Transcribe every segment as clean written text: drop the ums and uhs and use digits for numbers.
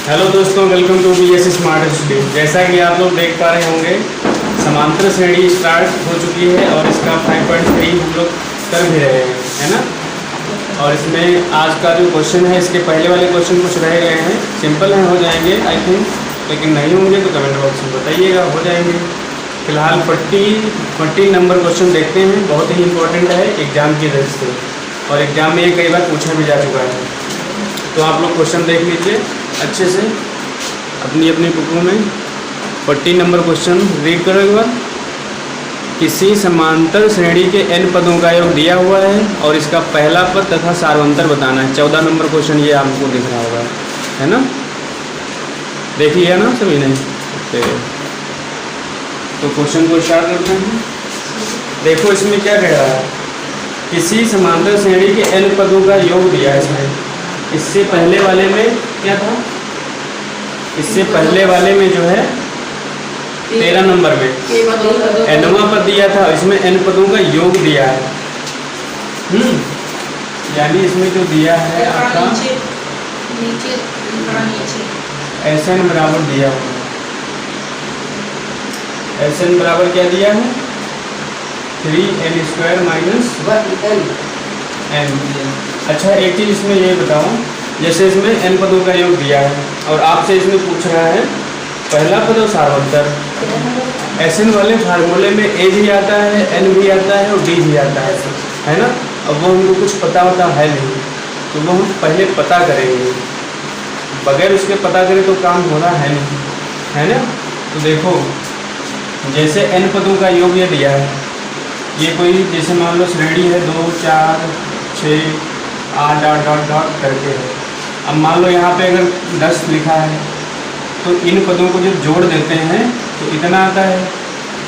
Hello दोस्तों, welcome to BS smart study. जैसा कि आप लोग देख पा रहे होंगे, समांतर श्रेणी स्टार्ट हो चुकी है और इसका 5.3 हम लोग कर भी रहे हैं, है ना। और इसमें आज का जो क्वेश्चन है, इसके पहले वाले क्वेश्चन कुछ रह गए हैं, सिंपल हैं, हो जाएंगे आई थिंक, लेकिन नहीं होंगे तो कमेंट बॉक्स में बताइएगा, हो जाएंगे। फिलहाल 40 नंबर क्वेश्चन देखते हैं, बहुत ही इंपॉर्टेंट है एग्ज़ाम की दृष्टि से, और एग्ज़ाम में ये कई बार पूछा भी जा चुका है। तो आप लोग क्वेश्चन देख लीजिए अच्छे से अपनी अपनी बुकों में। 40 नंबर क्वेश्चन रीड करो एक बार। किसी समांतर श्रेणी के n पदों का योग दिया हुआ है और इसका पहला पद तथा सार्वंतर बताना है। 14 नंबर क्वेश्चन ये आपको दिख रहा होगा, है ना। देख लिया ना सभी ने? तो क्वेश्चन को स्टार्ट करते हैं। देखो इसमें क्या कह रहा है, किसी समांतर श्रेणी के n पदों का योग दिया है इसमें। इससे पहले वाले में क्या था? इससे पहले वाले में जो है 13 नंबर में nवां पद दिया था, इसमें n पदों का योग दिया है। यानी इसमें जो दिया है आपका Sn बराबर दिया हुआ है। Sn बराबर क्या दिया है? 3n² minus n। अच्छा, एक चीज़ इसमें ये बताओ, जैसे इसमें n पदों का योग दिया है और आपसे इसमें पूछ रहा है पहला पद और सार्वंतर। Sn वाले फार्मूले में a भी आता है, n भी आता है और d भी आता है ना। अब वो हमको कुछ पता होता है नहीं, तो वो हम पहले पता करेंगे, बगैर उसके पता करें तो काम होना है नहीं, है ना। तो देखो, जैसे n पदों का योग ये दिया है, ये कोई जैसे मान लो श्रेणी है 2 4 6 8 8 8 8 करके है। अब मान लो यहाँ पे अगर 10 लिखा है तो इन पदों को जब जोड़ देते हैं तो इतना आता है।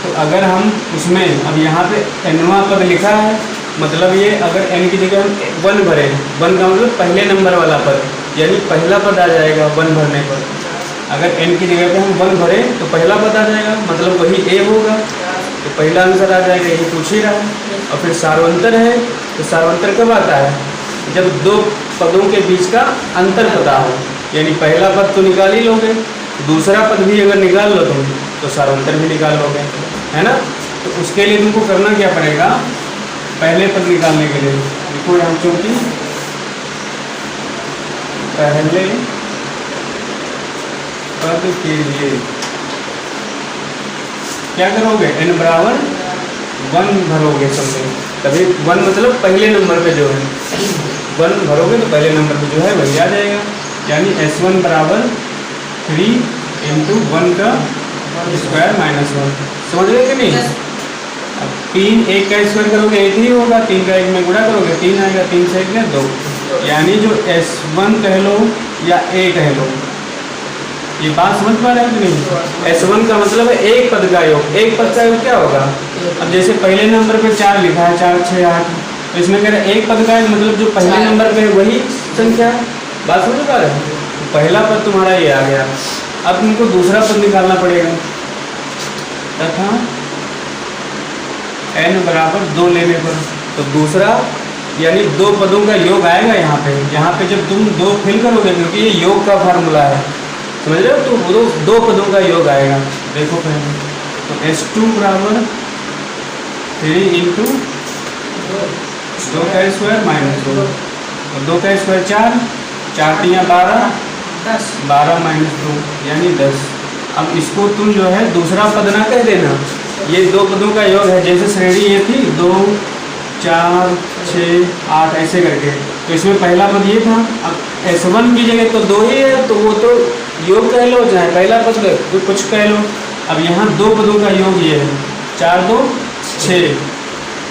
तो अगर हम उसमें अब यहाँ पे nवां पद लिखा है, मतलब ये अगर n की जगह हम 1 भरें, 1 का मतलब पहले नंबर वाला पद, यानी पहला पद आ जाएगा 1 भरने पर। अगर n की जगह पे हम 1 भरें तो पहला पद आ जाएगा, मतलब वही a होगा, तो पहला आंसर आ जाएगा, यही पूछ ही रहा है। और फिर सार्वंतर है, तो सार्वंतर कब आता है? जब दो पदों के बीच का अंतर पता हो, यानी पहला पद तो निकाल ही लोगे, दूसरा पद भी अगर निकाल लो तुम तो सार्वंतर भी निकाल लोगे, है ना। तो उसके लिए तुमको करना क्या पड़ेगा? पहले पद निकालने के लिए देखो यहाँ, चूंकि पहले पद के लिए क्या करोगे? n बराबर 1 भरोगे समझे, तभी 1 मतलब पहले नंबर पे जो है 1 भरोगे तो पहले नंबर पे जो है वही आ जाएगा। यानी S1 बराबर 3 × 1 का स्क्वायर माइनस 1। समझ गए कि नहीं? अब 3 1 का स्क्वायर करोगे 1 ही होगा, 3 का 1 में गुणा करोगे 3 आएगा, 3 से 1 2। यानी जो S1 कह लो या A कह लो, ये बात समझ पा रहे हो कि नहीं? S1 का मतलब है एक पद का योग। एक पद का योग क्या होगा? अब जैसे पहले नंबर पे 4 लिखा है, 4 6 8, तो इसमें कह रहे हैं एक पद का योग, मतलब जो पहले नंबर पे है वही संख्या है। बात समझ पा रहे हो? तो पहला पद तुम्हारा ये आ गया। अब तुमको दूसरा पद निकालना पड़ेगा, तथा n बराबर 2 लेने पर, तो दूसरा यानी 2 पदों का योग आएगा यहाँ पे। यहाँ पे जब तुम 2 फिल करोगे, क्योंकि ये योग का फार्मूला है, समझ रहे हो, तो वो 2 पदों का योग आएगा। देखो पहले तो S2 बराबर 3 × 2 का स्क्वायर माइनस 2, और 2 का स्क्वायर 4, 4 3 12, 12 माइनस 2 यानी 10। अब इसको तुम जो है दूसरा पद ना कह देना, ये 2 पदों का योग है। जैसे श्रेणी ये थी 2 4 6 8 ऐसे करके, तो इसमें पहला पद ये था। अब S1 की जगह तो 2 ही है, तो वो तो योग कह लो चाहे पहला पद तो कुछ कह लो। अब यहाँ 2 पदों का योग ये है, 4 2 6,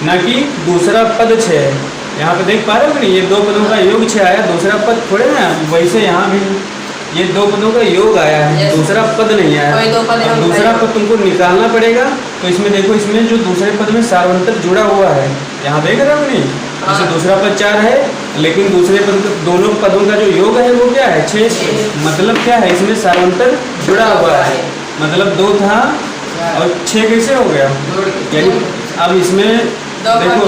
न कि दूसरा पद 6 है। यहाँ पे देख पा रहे हो कि नहीं? ये 2 पदों का योग 6 आया, दूसरा पद थोड़े ना। वैसे यहाँ भी ये 2 पदों का योग आया है, दूसरा पद नहीं आया। अब दूसरा पद तुमको निकालना पड़ेगा। तो इसमें देखो, इसमें जो दूसरे पद में सार्वंतर जुड़ा हुआ है, यहाँ देख रहे हो कि नहीं? जैसे दूसरा पद 4 है, लेकिन दूसरे पद दोनों पदों का जो योग है वो क्या है? 6। मतलब क्या है? इसमें सार्वंतर जुड़ा हुआ है, मतलब 2 था और 6 कैसे हो गया? यानी अब इसमें देखो,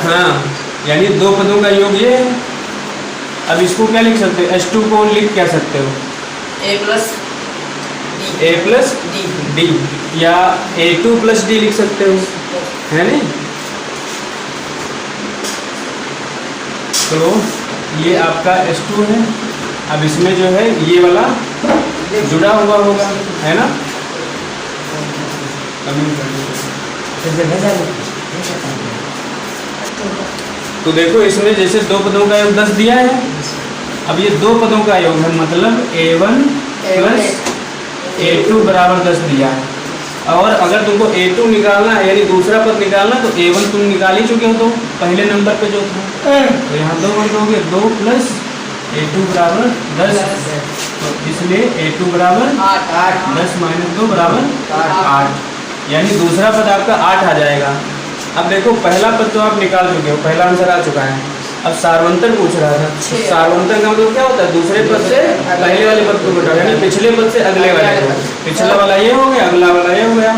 हाँ, यानी 2 पदों का योग ये है। अब इसको क्या लिख सकते हो? H2 को लिख क्या सकते हो? ए प्लस डी या A2 प्लस डी लिख सकते हो, है नहीं? तो ये आपका S2 है। अब इसमें जो है ये वाला जुड़ा हुआ होगा, है ना? तो देखो इसमें जैसे दो पदों का योग 10 दिया है, अब ये दो पदों का योग है, मतलब A1 प्लस A2 बराबर 10 दिया है। और अगर तुमको A2 निकालना है यानी दूसरा पद निकालना, तो A1 तुम निकाल ही चुके हो तो पहले नंबर पे जो था, तो यहाँ 2 वर्ग हो गए, 2 प्लस A2 बराबर 10, तो इसलिए A2 बराबर 8, 10 माइनस 2 बराबर 8, यानी दूसरा पद आपका 8 आ जाएगा। अब देखो पहला पद तो आप निकाल चुके हो, पहला आंसर आ चुका है। अब सारवंतर पूछ रहा था, सारवंतर का मतलब क्या होता है? दूसरे पद से पहले वाले पद को घटाओ, यानी पिछले पद से अगले वाले को। पिछला वाला ये हो गया, अगला वाला ये हो गया।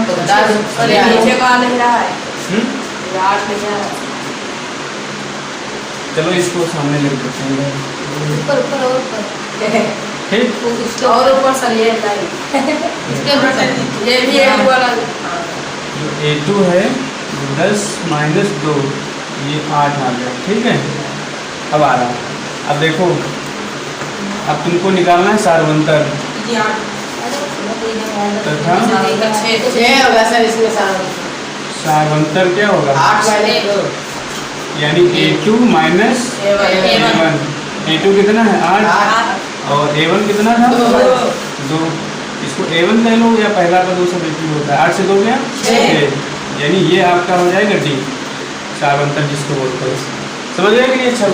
चलो इसको सामने लिख देते हैं, ठीक? और ऊपर सर ये भी एक वाला जो A2 है 10 माइनस 2, ये 8 आ गया, ठीक है? अब आ रहा, अब देखो अब तुमको निकालना है सारवंतर तथा सारवंतर क्या होगा? 8 यानी A2 माइनस A1। A2 कितना है? 8, और A1 कितना था? 2। इसको A1 कह लो या पहला पद सब A2 होता है। 8 से 2 गया 6, यानी ये आपका हो जाएगा डी, सारवंतर जिसको बोलते हैं। समझ गए कि नहीं? अच्छा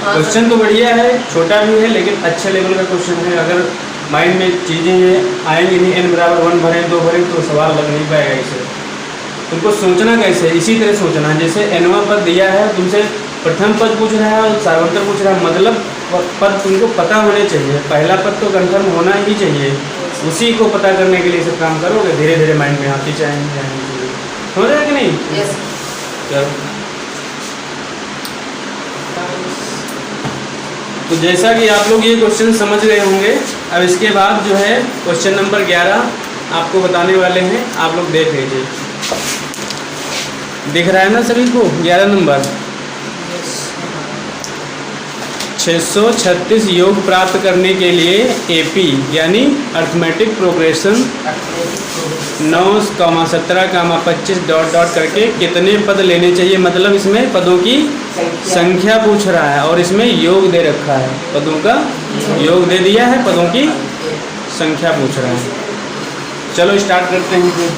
क्वेश्चन तो बढ़िया है, छोटा भी है लेकिन अच्छे लेवल का क्वेश्चन है। अगर माइंड में चीज़ें आएंगी नहीं, n बराबर 1 भरें 2 भरें तो सवाल लग नहीं पाएगा। इसे तुमको सोचना कैसे, इसी तरह सोचना, जैसे nवां पद दिया है, तुमसे प्रथम पद पूछ रहा है और सारवंतर पूछ रहा है, मतलब पद तुमको पता होने चाहिए। पहला पद तो कंफर्म होना ही चाहिए, उसी को पता करने के लिए सब काम करोगे, धीरे धीरे माइंड में आती जाएंगे। समझ रहे कि नहीं? यस। चलो, तो जैसा कि आप लोग ये क्वेश्चन समझ गए होंगे, अब इसके बाद जो है क्वेश्चन नंबर 11 आपको बताने वाले हैं, आप लोग देख लीजिए। दिख रहा है ना सभी को? 11 नंबर 636 योग प्राप्त करने के लिए AP यानी अर्थमेटिक प्रोग्रेशन 9, 17, 25 डॉट डॉट करके कितने पद लेने चाहिए, मतलब इसमें पदों की संख्या पूछ रहा है और इसमें योग दे रखा है, पदों का योग दे दिया है, पदों की संख्या पूछ रहा है। चलो स्टार्ट करते हैं फिर।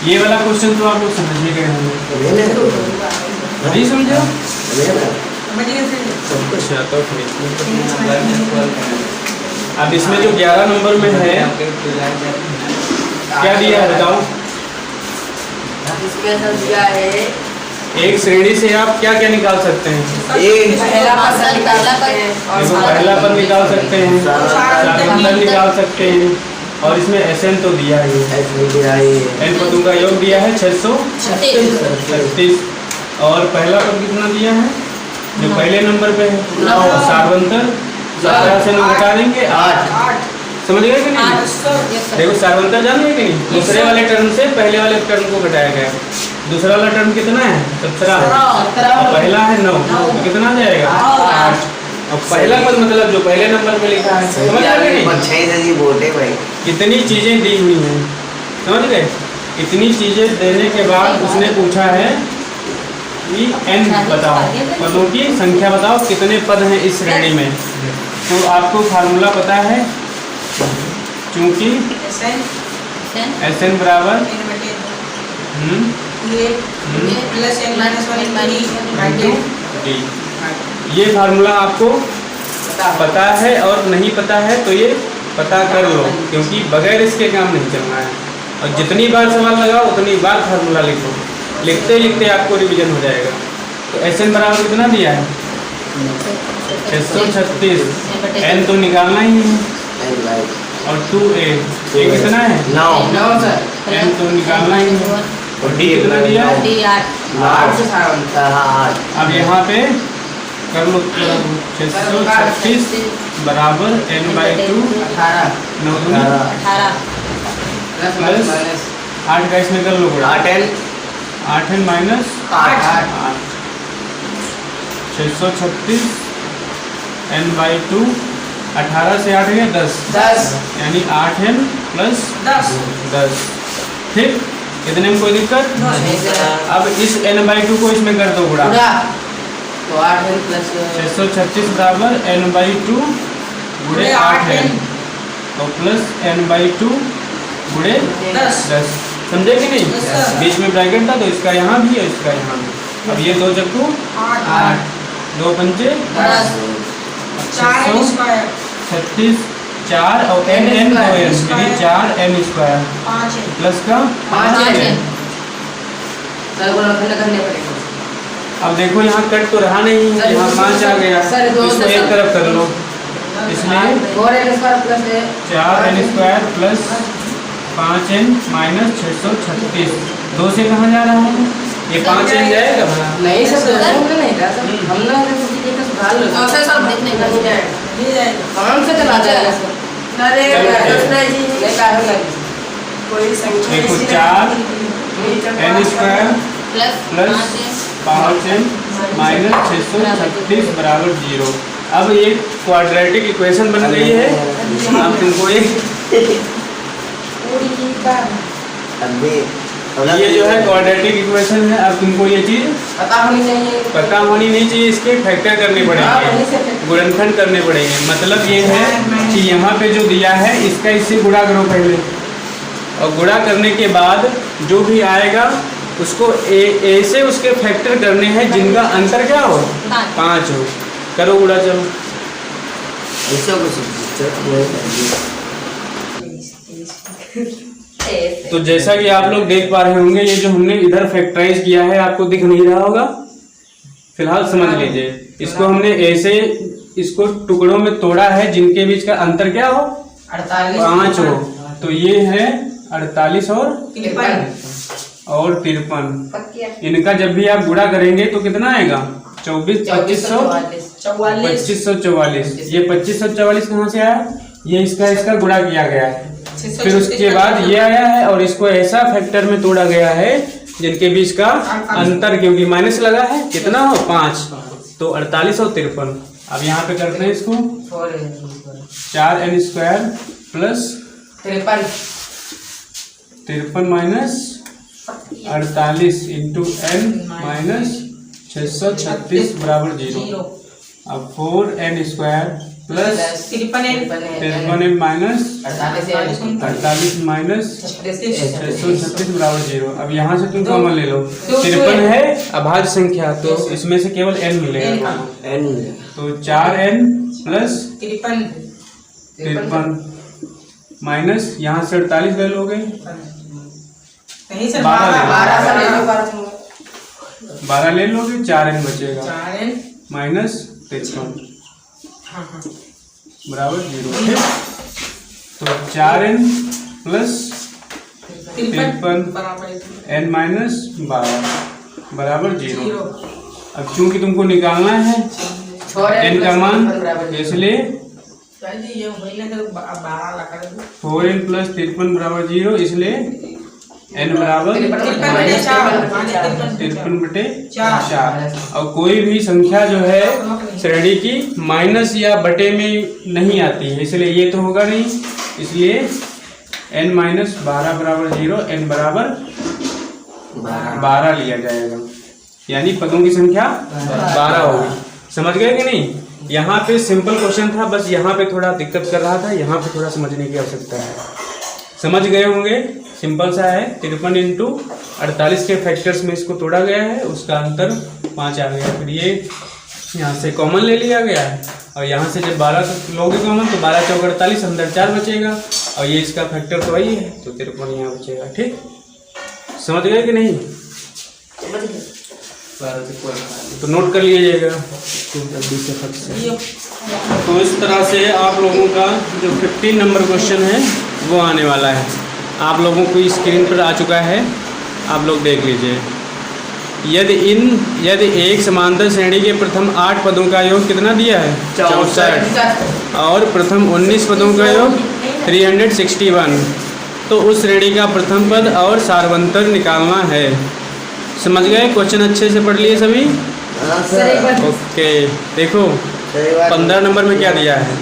ये वाला क्वेश्चन तो आप लोग समझ ही गए होंगे, नहीं समझे? अच्छा तो अब इसमें जो 11 नंबर में है क्या दिया है बताओ? इसमें सर दिया है एक श्रेणी से आप क्या क्या निकाल सकते हैं? पहला पद निकाल सकते हैं, देखो पहला पद निकाल सकते हैं, सारवंतर निकाल सकते हैं, और इसमें SN तो दिया है, n पदों का योग दिया है 636, और पहला पद कितना दिया है जो पहले नंबर पे है? सारवंतर 17 से घटा देंगे 8। समझ गए कि नहीं? देखो सारवंतर जान गए कि नहीं? दूसरे वाले टर्म से पहले वाले टर्म को घटाया गया। दूसरा वाला टर्म कितना है? 17, और पहला है 9, तो कितना आ जाएगा? 8। और पहला पद मतलब जो पहले नंबर पे लिखा है, समझ गए नहीं? कितनी चीजें दी हुई हैं, समझ गए? इतनी चीजें देने के बाद उसने पूछा है कि n बताओ, पदों की संख्या बताओ, कितने पद हैं इस श्रेणी में। तो आपको फार्मूला पता है, क्योंकि SN बराबर D। ये फार्मूला आपको पता है और नहीं पता है तो ये पता कर लो, क्योंकि बगैर इसके काम नहीं चलना है। और जितनी बार सवाल लगाओ उतनी बार फार्मूला लिखो, लिखते लिखते आपको रिवीजन हो जाएगा। तो SN बराबर कितना दिया है? 636, n तो निकालना ही है, और 2a ये कितना है? 9 n तो निकालना ही है, और d कितना दिया है? 8। अब यहाँ पे कर लो 636 बराबर n/2 18 9 दूनी 18 प्लस 8 का इसमें कर लो गुणा 8n माइनस 8 636 n/2 18 से 8 गया 10 यानी 8n प्लस 10 ठीक। इतने में कोई दिक्कत? अब इस n/2 को इसमें कर दो गुणा तो 8n प्लस 636 बराबर n/2 गुणे 8n और प्लस n/2 गुणे 10 समझे कि नहीं? बीच में ब्रैकेट था तो इसका यहाँ भी है इसका यहाँ भी। अब ये 2 चक्कू 8 2 पंचे 636 4 और n 2n यानी 4n स्क्वायर प्लस का 5n। अब देखो यहाँ कट तो रहा नहीं, यहाँ 5 आ गया तो इसको एक तरफ कर लो, इसलिए 4n square plus 5n minus 636 2 से कहाँ जा रहा है? ये 5n जाएगा भला? नहीं सर नहीं था सर, हमने सुधार लो सब देखने का नहीं जाएगा आराम से चला जाएगा सर। अरे कोई संख्या देखो 4n square plus 5n minus 636 बराबर 0। अब ये क्वाड्रेटिक इक्वेशन बन गई है। अब तुमको ये जो है क्वाड्रेटिक इक्वेशन है। अब तुमको ये चीज पता होनी नहीं चाहिए, इसके फैक्टर करने पड़ेंगे, गुणनखंड करने पड़ेंगे। मतलब ये है कि यहाँ पे जो दिया है इसका इससे गुणा करो पहले, और गुणा करने के बाद जो भी आएगा उसको ए से उसके फैक्टर करने हैं जिनका अंतर क्या हो 5 हो। करो गुणा चलो। तो जैसा कि आप लोग देख पा रहे होंगे, ये जो हमने इधर फैक्टराइज किया है आपको दिख नहीं रहा होगा, फिलहाल समझ लीजिए। इसको हमने ऐसे इसको टुकड़ों में तोड़ा है जिनके बीच का अंतर क्या हो 5 हो। तो ये है 48 और 53। इनका जब भी आप गुणा करेंगे तो कितना आएगा 2544। ये 2544 कहाँ से आया? ये इसका गुणा किया गया है, फिर उसके बाद ये आया है और इसको ऐसा फैक्टर में तोड़ा गया है जिनके बीच का अंतर, क्योंकि माइनस लगा है, कितना हो 5, तो 48 और 53। अब यहाँ पे करते हैं इसको 4n square plus 53 minus 48 into n minus 636 बराबर 0। अब 4n square plus 53n minus 48 minus 636 बराबर 0। अब यहाँ से तुम कॉमन ले लो, 53 है अभाज्य संख्या तो इसमें से केवल n मिलेगा, तो 4n प्लस 53 माइनस यहाँ से 48 ले लोगे 12 ले लोगे, 4n बचेगा माइनस 53 बराबर 0। तो 4n प्लस 53 n माइनस 12 बराबर 0। अब चूंकि तुमको निकालना है n का मान, इसलिए 4n प्लस 53 बराबर 0, इसलिए n बराबर 53/4। और कोई भी संख्या जो है श्रेणी की माइनस या बटे में नहीं आती है, इसलिए ये तो होगा नहीं, इसलिए n माइनस 12 बराबर 0, n बराबर 12 लिया जाएगा, यानी पदों की संख्या 12 होगी। समझ गए कि नहीं? यहाँ पे सिंपल क्वेश्चन था, बस यहाँ पे थोड़ा दिक्कत कर रहा था, यहाँ पे थोड़ा समझने की आवश्यकता है। समझ गए होंगे, सिंपल सा है। 53 इंटू 48 के फैक्टर्स में इसको तोड़ा गया है, उसका अंतर 5 आ गया। फिर ये यहाँ से कॉमन ले लिया गया है, और यहाँ से जब 12 लोगे कॉमन तो 12 चौक 48, अंदर 4 बचेगा, और ये इसका फैक्टर तो वही है, तो 53 यहाँ बचेगा। ठीक, समझ गए कि नहीं? तो नोट कर लीजिएगा। तो इस तरह से आप लोगों का जो 15 नंबर क्वेश्चन है वो आने वाला है। आप लोगों को स्क्रीन पर आ चुका है, आप लोग देख लीजिए। यदि एक समांतर श्रेणी के प्रथम 8 पदों का योग कितना दिया है 64 और प्रथम 19 पदों का योग 361, तो उस श्रेणी का प्रथम पद और सारवंतर निकालना है। समझ गए? क्वेश्चन अच्छे से पढ़ लिए सभी? ओके, देखो 15 नंबर में क्या दिया है?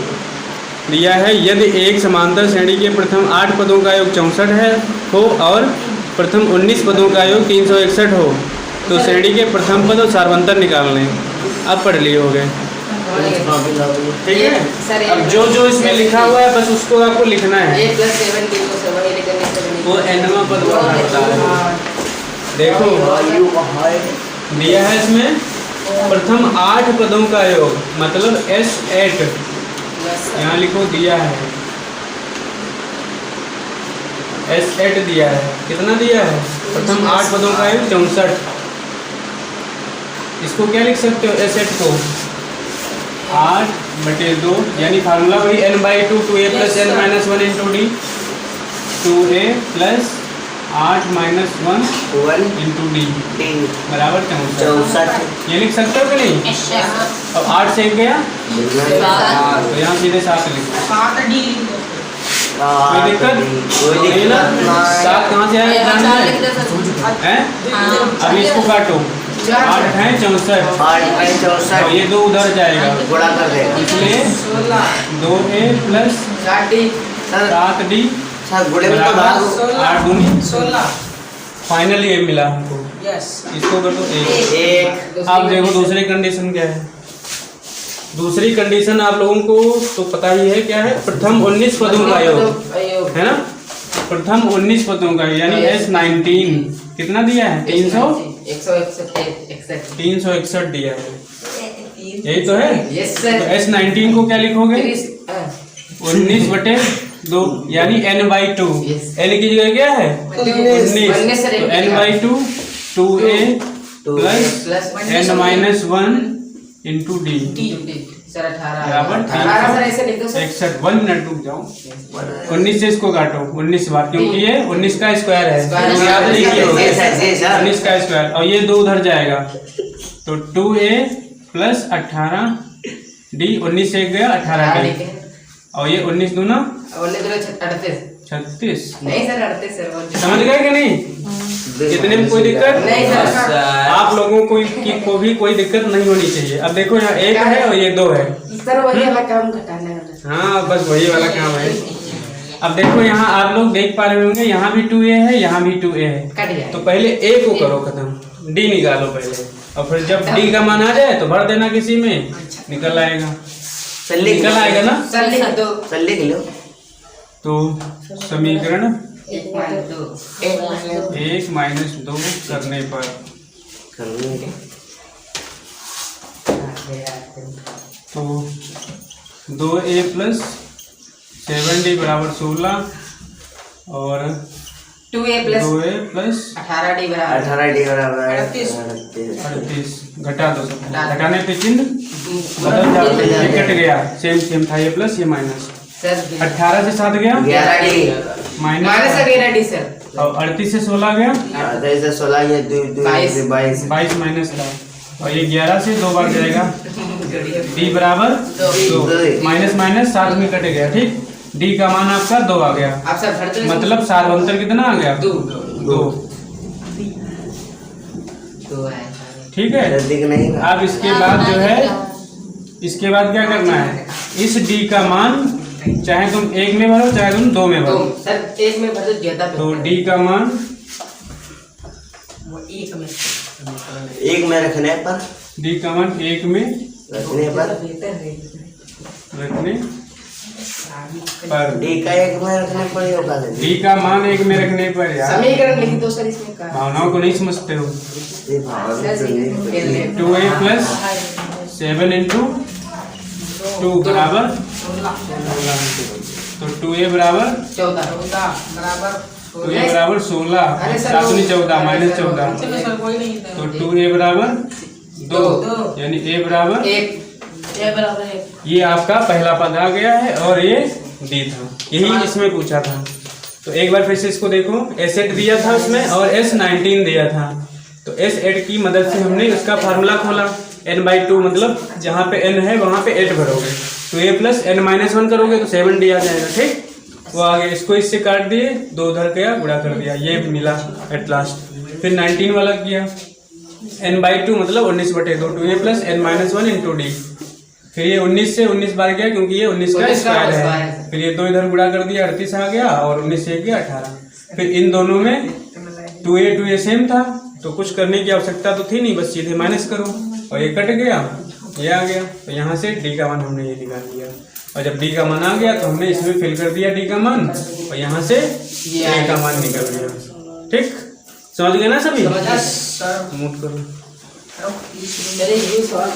दिया है यदि एक समांतर श्रेणी के प्रथम 8 पदों का योग 64 हो और प्रथम 19 पदों का योग 361 हो, तो श्रेणी के प्रथम पद और सारवंतर निकालने। अब पढ़ लिए हो गए, ठीक है? अब जो जो इसमें लिखा हुआ है बस उसको आपको लिखना है। वो nवां पद होता है। देखो दिया है इसमें प्रथम 8 पदों का योग, मतलब S8 यहाँ लिखो दिया है, S8 दिया है। कितना दिया है? प्रथम 8 पदों का योग 64। इसको क्या लिख सकते हो S8 को? 8/2 यानी फार्मूला वही n/2 2a + n-1 × d 2a + 8 - 1 × d बराबर 64। ये लिख सकते हो कि नहीं? अब 8 से 1 गया तो यहाँ सीधे 7 लिखो। कोई दिक्कत? 7 कहाँ से आया? अब इसको काटो, 8 है 64, तो ये 2 उधर जाएगा, गुणा कर देगा, इसलिए 2a + 7d बराबर 8 दूनी 16। फाइनली ये मिला हमको। इसको कर दो 1। अब देखो दूसरी कंडीशन क्या है? दूसरी कंडीशन आप लोगों को तो पता ही है क्या है? प्रथम 19 पदों का योग है ना? प्रथम 19 पदों का यानी S19 कितना दिया है? 361 दिया है, यही तो है। तो S19 को क्या लिखोगे? 19/2 यानी n/2। n की जगह क्या है? 19, तो n/2 2a + n-1 × d बराबर 61। 1 मिनट रुक जाओ, 19 से इसको काटो 19 बार, क्योंकि ये 19 का स्क्वायर है, तो याद नहीं किया होगा 19 का स्क्वायर, और ये 2 उधर जाएगा, तो 2a + 18d 19 से 1 गया 18d, और ये 19 दूना 36। नहीं सर 38 सर। समझ गए कि नहीं? इतने में कोई दिक्कत नहीं सर। आप लोगों को भी कोई दिक्कत नहीं होनी चाहिए। अब देखो यहाँ 1 है और ये 2 है सर, वही वाला काम घटाने वाला। हाँ बस वही वाला काम है। अब देखो यहाँ आप लोग देख पा रहे होंगे, यहाँ भी 2a है, यहाँ भी 2a है, तो पहले a को करो खत्म, d निकालो पहले, और फिर जब d का मान आ जाए तो भर देना किसी में, निकल आएगा। निकल आएगा ना? सर लिख लो। तो समीकरण 1 - 2 करने पर तो 2a + 7d बराबर 16 और 2a + 18d बराबर 38। घटा दो, सब घटाने पे चिन्ह बदल जाता है, ये कट गया, सेम था, ये प्लस ये माइनस। 18 से 7 गया 11d माइनस 11d सर, और 38 से 16 गया 38 से 16 ये 22 माइनस था, और ये 11 से 2 बार जाएगा, d बराबर 2 माइनस माइनस 7 में कट गया, ठीक। d का मान आपका 2 आ गया, मतलब सारवंतर कितना आ गया? 2। ठीक है। अब इसके बाद जो है, इसके बाद क्या करना है? इस d का मान चाहे तुम 1 में भरो चाहे तुम 2 में भरो, सर 1 में भरो ज्यादा, तो d का मान 1 में रखने पर, d का मान 1 में रखने पर d का 1 में रखने पर होगा, d का मान 1 में रखने पर यार समीकरण लिख दो सर इसमें का। भावनाओं को नहीं समझते हो। 2a + 7 × 2 बराबर 16, तो 2a बराबर 14 2a बराबर 16, 7 × 14 माइनस 14, तो 2a बराबर 2 यानी a बराबर 1। ये आपका पहला पद आ गया है, और ये d था, यही इसमें पूछा था। तो एक बार फिर से इसको देखो, S8 दिया था उसमें और S19 दिया था, तो एस एड की मदद से हमने इसका फार्मूला खोला। n/2 मतलब जहाँ पे n है वहाँ पे 8 भरोगे, तो a प्लस n-1 करोगे तो 7d आ जाएगा। ठीक, वो आगे इसको इससे काट दिए, 2 उधर गया, गुणा कर दिया, ये मिला एट लास्ट। फिर 19 वाला किया, n/2 मतलब 19/2, 2a plus n-1 into D. फिर ये 19 से 19 बार गया क्योंकि ये 19 का स्क्वायर है। फिर ये 2 इधर गुणा कर दिया, 38 आ गया, और 19 से गया 18। फिर इन दोनों में 2a सेम था, तो कुछ करने की आवश्यकता तो थी नहीं, बस सीधे माइनस करो, और ये कट गया, ये आ गया। तो यहाँ से डी का मान हमने ये निकाल लिया, और जब डी का मान आ गया तो हमने इसमें फिल कर दिया डी का मान, और यहाँ से ए का मान निकल गया। ठीक, समझ गए ना सभी? मूव करो। मेरे ये सवाल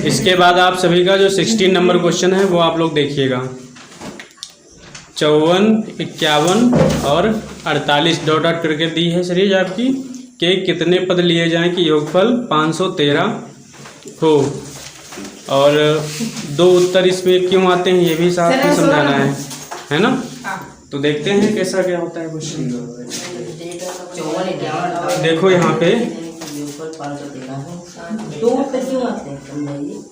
इसके बाद आप सभी का जो 16 नंबर क्वेश्चन है वो आप लोग देखिएगा। 54, 51 और 48 डॉट डॉट करके दी है सीरीज आपकी कि कितने पद लिए जाएं कि योगफल 513 हो, और 2 उत्तर इसमें क्यों आते हैं ये भी साथ में समझाना है ना? तो देखते हैं कैसा क्या होता है क्वेश्चन। देखो यहाँ पे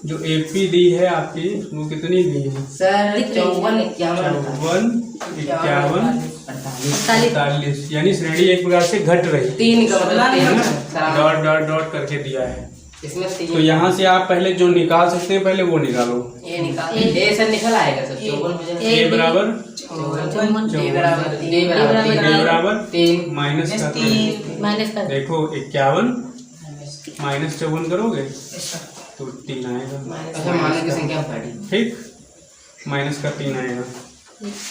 जो एपी दी है आपकी वो कितनी दी है सर? 54, 51, 48, यानी श्रेणी एक प्रकार से घट रही, 3 का मतलब डॉट डॉट डॉट करके दिया है। इसमें तो यहाँ से आप पहले जो निकाल सकते हैं पहले वो निकालो। ये निकाल, ए सर निकल आएगा सर। 54 ए बराबर बराबर 3 माइनस का 3, देखो 51 माइनस 54 करोगे तो 3 आएगा। अच्छा, मानने की संख्या बढ़ी। ठीक, माइनस का 3 आएगा।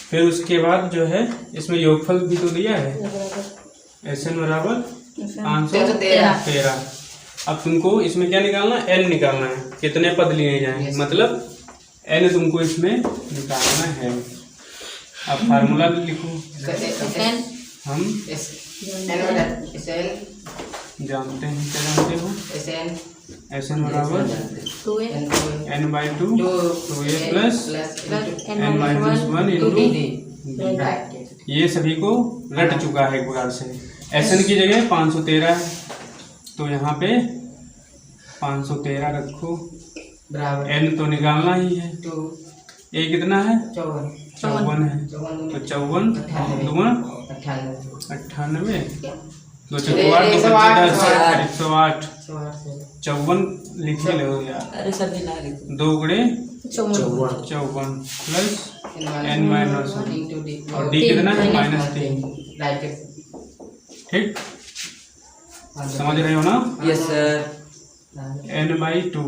फिर उसके बाद जो है इसमें योगफल भी तो दिया है, SN बराबर 513। अब तुमको इसमें क्या निकालना है? n निकालना है, कितने पद लिए जाएंगे, मतलब n तुमको इसमें निकालना है। अब फार्मूला लिखो, हम जानते हैं, क्या जानते हो? SN बराबर n/2 2a plus n-1 into D. ये सभी को रट चुका है एक प्रकार से। SN की जगह 513 है, तो यहाँ पे 513 रखो, बराबर n तो निकालना ही है, a कितना है? 54 है, तो 54 दूना 98, 2 चौको 8, 2 पच्चीस 108, 54 लिख ही लो यार। अरे सर नहीं ला 2 गुणे 54 प्लस n-1 और d कितना है? -3। ठीक, समझ रहे हो ना? Yes sir. n/2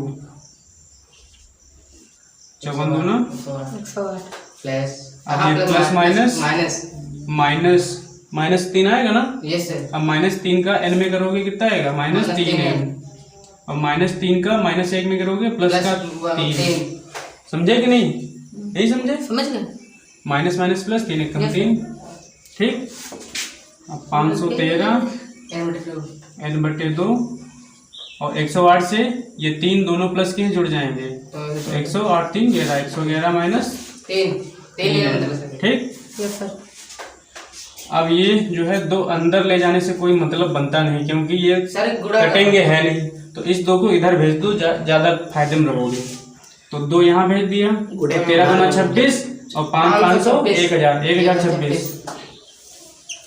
54 दूना प्लस, अब ये प्लस माइनस 3 आएगा ना? Yes sir. अब -3 का n में करोगे कितना आएगा? -3n, और -3 का -1 में करोगे प्लस का 3। समझे कि नहीं? यही समझे? समझ गए। माइनस माइनस प्लस 3 एकम 3। ठीक, अब 513 n/2 और 108 से ये 3 दोनों प्लस के जुड़ जाएंगे, तो 108 3 11, 111 माइनस 3। ठीक, अब ये जो है 2 अंदर ले जाने से कोई मतलब बनता नहीं, क्योंकि ये कटेंगे है नहीं, तो इस 2 को इधर भेज दो, ज्यादा फायदे में रहोगे। तो 2 यहाँ भेज दिया, 13 गुना 26 और 500 1026।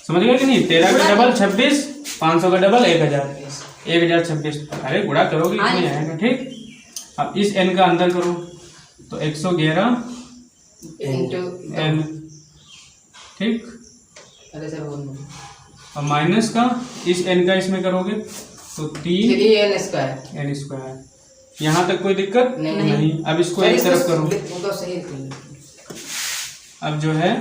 समझ गए कि नहीं? 13 का डबल 26, 500 का डबल 1026। अरे गुणा करोगे इतने आएगा। ठीक, अब इस n का अंदर करो, तो 111 n। ठीक, और माइनस का इस n का इसमें करोगे तो 3n²। यहाँ तक कोई दिक्कत नहीं। अब इसको एक तरफ करो, अब जो है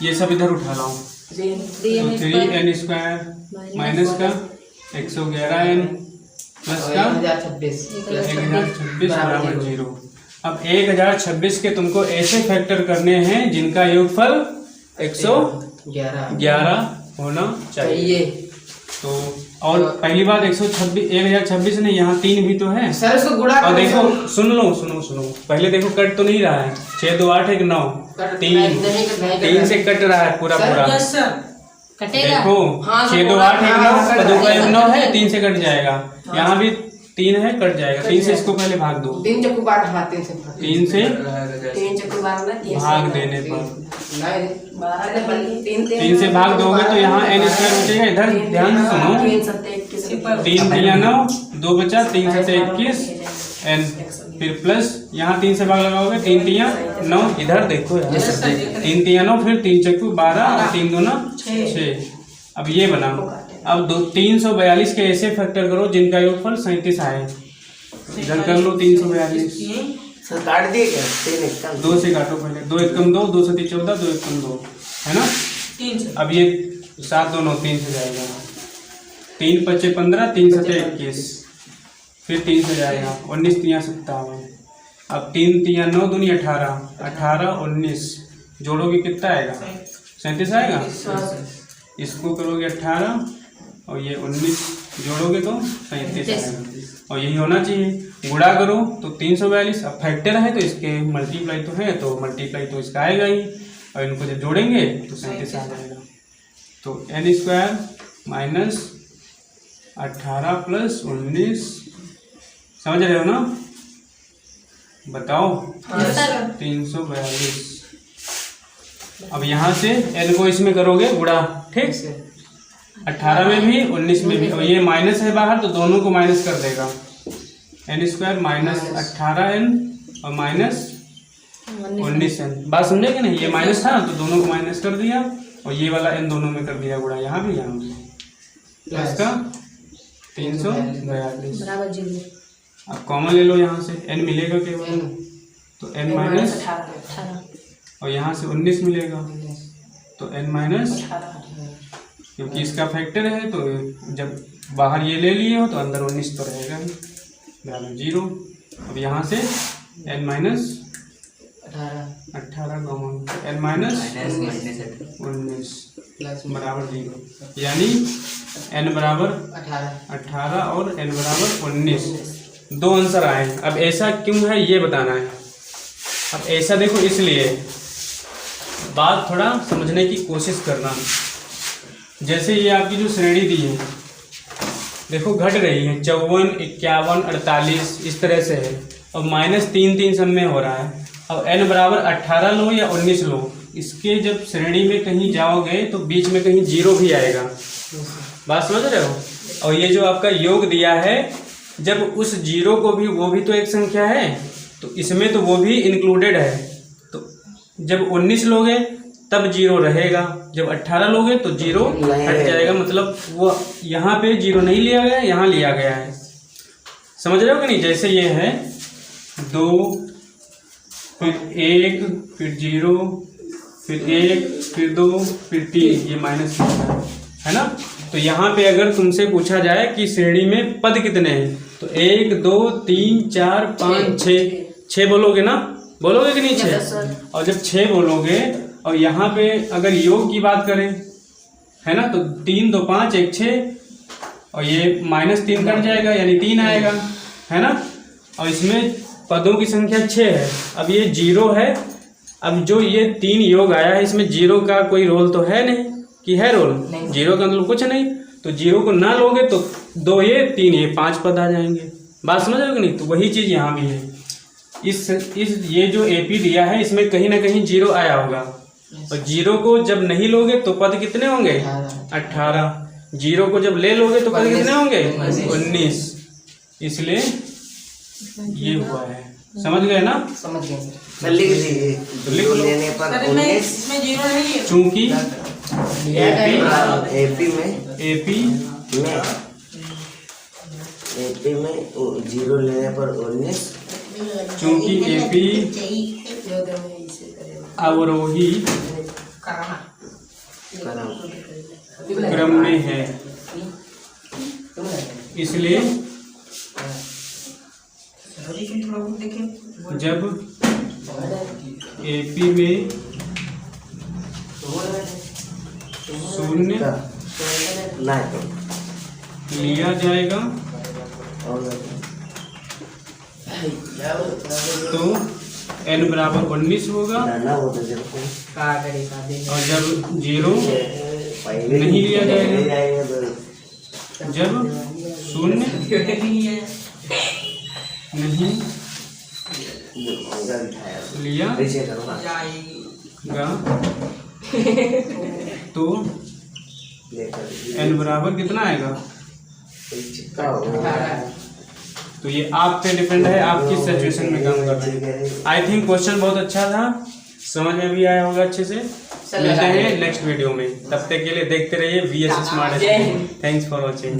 ये सब इधर उठा लाओ, तो 3n² माइनस का 111n प्लस का 1026 बराबर 0। अब 1026 के तुमको ऐसे फैक्टर करने हैं जिनका योगफल 111 होना चाहिए। तो और पहली बात 1026 नहीं, यहाँ 3 भी तो है सर, उसको गुणा और देखो, सुन लो, पहले देखो कट तो नहीं रहा है, 6 2 8 1 9 3 से कट रहा है पूरा पूरा। कटेगा देखो हाँ, 6 2 8 1 9 पदों का योग 9 है, 3 से कट जाएगा। यहाँ भी 3 है, कट जाएगा। 3 से इसको पहले भाग दो। 3 चक्कू 12 हाँ 3 से 3 से 3 चक्कू 12 भाग देने पर 3 से भाग दोगे तो यहाँ n स्क्वायर बचेगा। इधर ध्यान से सुनो, 3 3 9 2 बचा, 3 7 21 n, फिर प्लस यहाँ 3 से भाग लगाओगे, 3 3 9, इधर देखो यार 3 3 9, फिर 3 चक्कू 12 और 3 2 6। अब ये बनाओ। अब 342 के ऐसे फैक्टर करो जिनका योगफल 37 आए। इधर कर लो 342। सर काट दिए क्या? 3 एक कम 2 से काटो पहले, 2 1 कम 2, 2 7 14, 2 1 कम 2, है ना। 3 से अब ये 7 2 9 3 से जाएगा, 3 5 15, 3 7 21, फिर 3 से जाएगा 19 3 57। अब 3 3 9 दूनी 18, 18 19 जोड़ोगे कितना आएगा? 37 आएगा। इसको करोगे 18 और ये 19 जोड़ोगे तो 37 आएगा। और यही होना चाहिए। गुणा करो तो 342। अब फैक्टर है तो इसके मल्टीप्लाई तो है, तो मल्टीप्लाई तो इसका आएगा ही, और इनको जब जोड़ेंगे तो 37 आ जाएगा। तो n स्क्वायर माइनस 18 प्लस 19, समझ रहे हो ना? बताओ 342। अब यहाँ से n को इसमें करोगे गुणा, ठीक से 18 में भी 19 में भी, और ये माइनस है बाहर तो दोनों को माइनस कर देगा। n स्क्वायर माइनस 18n और माइनस 19n। बात समझे कि नहीं? ये माइनस था तो दोनों को माइनस कर दिया, और ये वाला n दोनों में कर दिया गुणा, यहाँ भी यहाँ भी। प्लस का 342 बराबर 0। अब कॉमन ले लो, यहाँ से n मिलेगा केवल, तो n माइनस 18 और यहाँ से 19 मिलेगा तो n माइनस, क्योंकि इसका फैक्टर है तो जब बाहर ये ले लिए हो तो अंदर 19 तो रहेगा ही, बराबर 0। अब यहाँ से n minus 18 common, n minus 19 बराबर 0, यानी n बराबर 18 और n बराबर 19। 2 आंसर आए। अब ऐसा क्यों है ये बताना है। अब ऐसा देखो, इसलिए बात थोड़ा समझने की कोशिश करना। जैसे ये आपकी जो श्रेणी दी है, देखो घट रही है, 54 51 48 इस तरह से है, और -3 3 सब में हो रहा है। अब n बराबर 18 लो या 19 लो, इसके जब श्रेणी में कहीं जाओगे तो बीच में कहीं 0 भी आएगा। बात समझ रहे हो? और ये जो आपका योग दिया है, जब उस 0 को भी, वो भी तो एक संख्या है, तो इसमें तो वो भी इंक्लूडेड है। तो जब 19 लोगे तब 0 रहेगा, जब 18 लोगे तो 0 हट जाएगा। मतलब वो यहाँ पे 0 नहीं लिया गया है, यहाँ लिया गया है। समझ रहे हो कि नहीं? जैसे ये है 2 फिर 1 फिर 0 फिर 1 फिर 2 फिर 3, ये माइनस है ना। तो यहाँ पे अगर तुमसे पूछा जाए कि श्रेणी में पद कितने हैं, तो 1 2 3 4 5 6 बोलोगे ना, बोलोगे कि नहीं 6? और जब 6 बोलोगे और यहाँ पे अगर योग की बात करें, है ना, तो 3 2 5 1 6, और ये -3 कट जाएगा यानी 3 आएगा, है ना। और इसमें पदों की संख्या 6 है। अब ये 0 है। अब जो ये 3 योग आया है, इसमें 0 का कोई रोल तो है नहीं, कि है रोल? 0 का मतलब कुछ नहीं। तो 0 को ना लोगे तो 2 ये 3 ये 5 पद आ जाएंगे। बात समझ रहे हो कि नहीं? तो वही चीज़ यहाँ भी है। इस ये जो AP दिया है, इसमें कहीं ना कहीं 0 आया होगा, और 0 को जब नहीं लोगे तो पद कितने होंगे? 18। 0 को जब ले लोगे तो पद कितने होंगे? 19। इसलिए ये हुआ है। समझ गए ना? समझ गए सर। लिख दीजिए, लिख लो। लेने पर 19, इसमें 0 नहीं है, चूंकि AP में 0 लेने पर 19, चूंकि AP अवरोही क्रम में है, इसलिए जब AP में 0 लिया जाएगा तो n बराबर 19 होगा, ना वो तो जब कोई का करे शादी और जब 0 पहले नहीं लिया जाएगा। ले जाएगा तो जब 0 नहीं जो होगा दिखाया लिया ऐसे करो हाँ गा तो लेकर n बराबर कितना आएगा? चिपका होगा तो ये आप पे डिपेंड है, आप किस सिचुएशन में काम कर रहे हैं। आई थिंक क्वेश्चन बहुत अच्छा था, समझ में भी आया होगा अच्छे से। मिलते हैं नेक्स्ट वीडियो में, तब तक के लिए देखते रहिए VS smart. Thanks for watching.